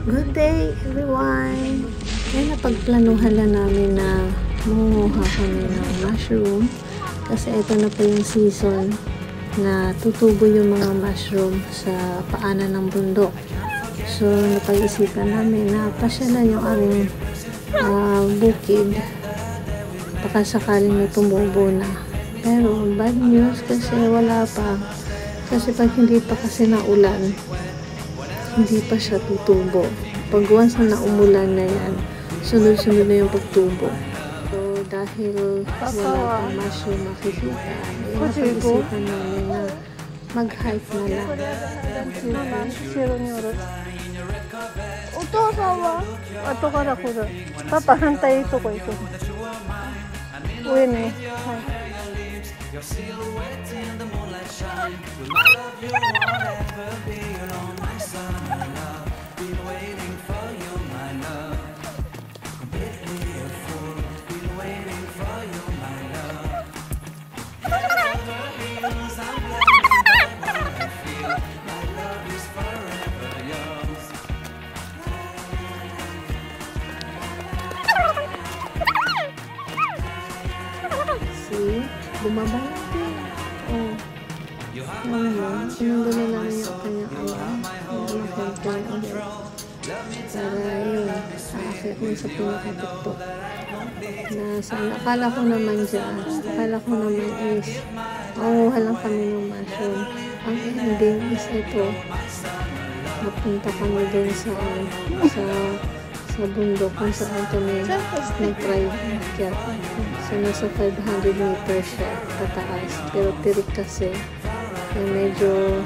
Good day everyone! Kaya napagplanuhan lang namin na mangunguha kami ng mushroom kasi ito na po yung season na tutubo yung mga mushroom sa paanan ng bundok. So napag-isipan namin na pasyalan yung aming bukid baka sakaling may tumubo na. Pero bad news kasi wala pa. Kasi pag hindi pa kasi naulan, hindi pa siya tutubo. Pag once na naumulan na yan, sunod-sunod na yung pagtubo. So, dahil wala pang mushroom makikita, napag-isipan namin na mag-hike na lang. お父さんは後から来る。パパ反対とこ行く。上ね。はい。See? Bumaba natin. Oh. Sinundan na namin yung kanyang ama. Yung mag-hike ulit. Para yun, aakit mo sa pinakatuktok. Akala ko naman dyan, akala ko naman is, makuha lang kami ng mushroom. Ang ending is ito. Napunta kami dun sa bundok kung saan kami nag-try akyat. So, nasa 500 meters siya pataas. Pero tirik kasi. Medyo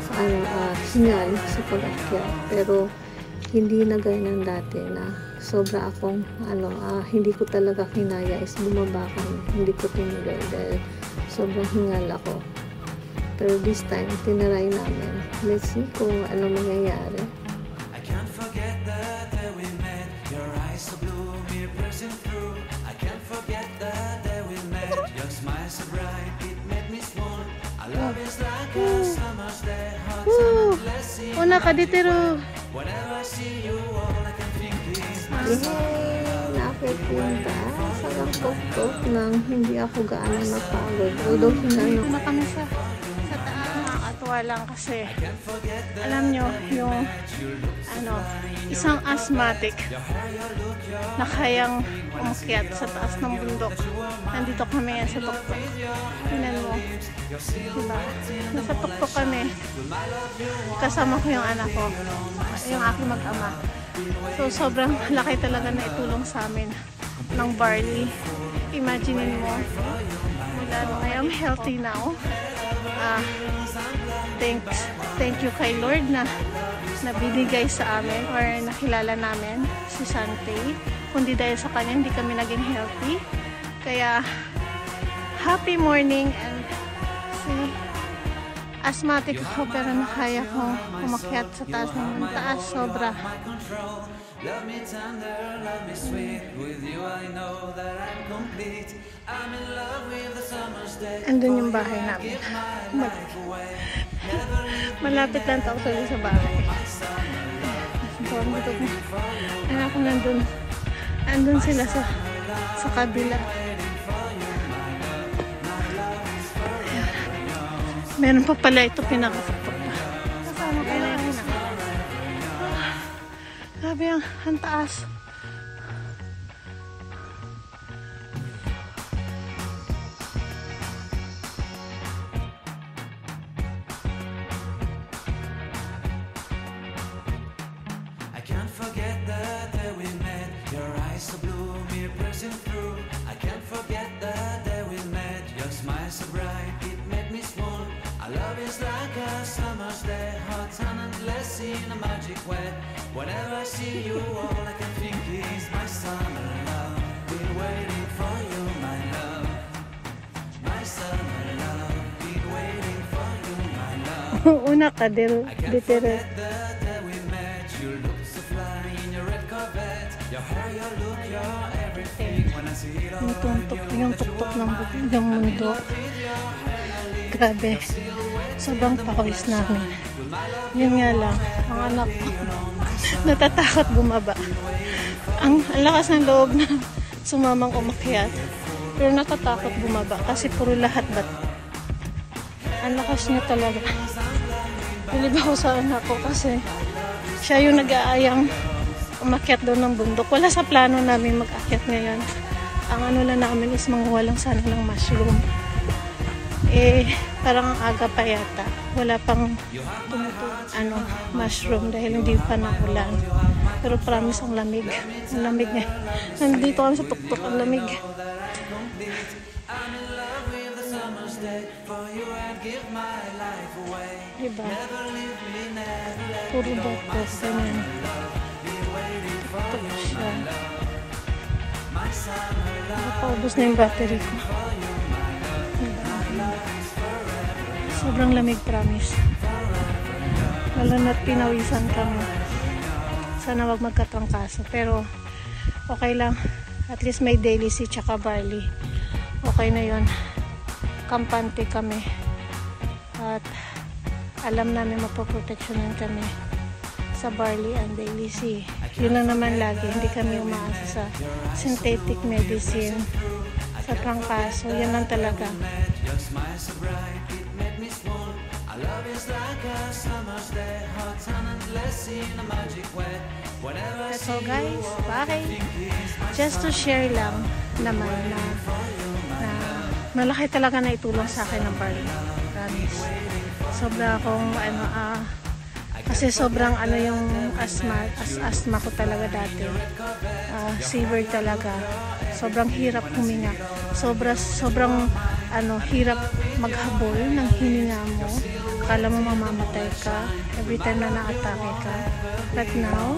hingal sa pag-akyat. Pero hindi na gaya ng dati na sobra akong hindi ko talaga kinaya is bumaba kami. Hindi ko tumuloy dahil sobrang hingal ako. Pero this time, tinaray namin. Let's see kung ano mangyayari. So blue, me pressing through. I can't forget the day we met. Your smile so bright, it made me swoon. Our love is like a summer's day, hot and endless. Una ka ditiro. Whenever I see you, all I can think is my smile. Napupunta sa langkok nang hindi ako gaano napagod. Although hinanong Na kami sa taas. Nakakatuwa lang kasi alam nyo yung isang asthmatic na kayang umakyat sa taas ng bundok. Nandito kami yan sa tuktok. Tingnan mo. Diba? Nasa tuktok kami. Kasama ko yung anak ko. Yung aking mag-ama. So, sobrang laki talaga na itulong sa amin ng barley. Imaginein mo. I am healthy now. Thank you kay Lord na binigay sa amin or nakilala namin si Sante. Kundi dahil sa kanya hindi kami naging healthy. Kaya happy morning and see, asthmatic ako pero nakaya ko umakyat sa taas ng taas sobra. Love me tender, love me sweet. With you I know that I'm complete. I'm in love with the summer's day. Andun yung bahay namin. Malapit lang ako sa bahay. Anak ko nandun. Andun sila sa kabila. Meron pa pala ito pinakatuktok pa. Kasama kayo na yun. Grabe ang taas. I can't forget the day we met. Your eyes so blue, me pressing through. I can't forget the day we met. Your smile so bright, it made me swoon. Our love is like a summer's day, hot and endless in a magic way. Whenever I see you, all I can think is my summer love. Been waiting for you, my love. My summer love. Been waiting for you, my love. Una ka, ditiro. Yung tuktok ng mundo. Grabe. Sobrang pakawis namin. Yun nga lang, ang anak ko. natatakot bumaba. Ang lakas ng loob na sumamang umakyat. Pero natatakot bumaba kasi puro lahat bat. Ang lakas niya talaga. Bilib ako sa anak ko kasi siya yung nag-aayang umakyat doon ng bundok. Wala sa plano namin mag-akyat ngayon. Ang ano lang namin is manguha lang sana ng mushroom. Parang ang aga pa yata. Wala pang mushroom dahil hindi pa nakulan. Pero promise ang lamig. Ang lamig nga. Nandito kami sa tuktok, ang lamig. Diba? Puro bato. Ganyan. Tuktok siya. Nakapaubos na yung battery ko. Sobrang lamig, promise. Lalo na't pinawisan kami. Sana wag magkatrangkaso. Pero, okay lang. At least may daily si tsaka barley. Okay na yon. Kampante kami. At alam namin mapoproteksyonan kami sa barley and daily C. Yun lang naman lagi. Hindi kami umaasa sa synthetic medicine. Sa trangkaso. Yan lang talaga. So guys, bye! Just to share lang naman na malaki talaga na itulong sa akin ng barley. Promise. Sobra akong kasi sobrang yung asthma ko talaga dati. Severe talaga. Sobrang hirap huminga. Sobrang hirap maghabol ng hininga mo. Akala mo mamamatay ka every time na na-atake ka. But now,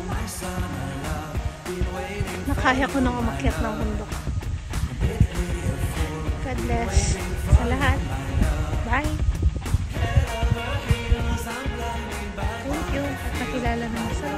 nakaya ko nang umakyat ng bundok. God bless sa lahat. Bye! Thank you at nakilala naman sa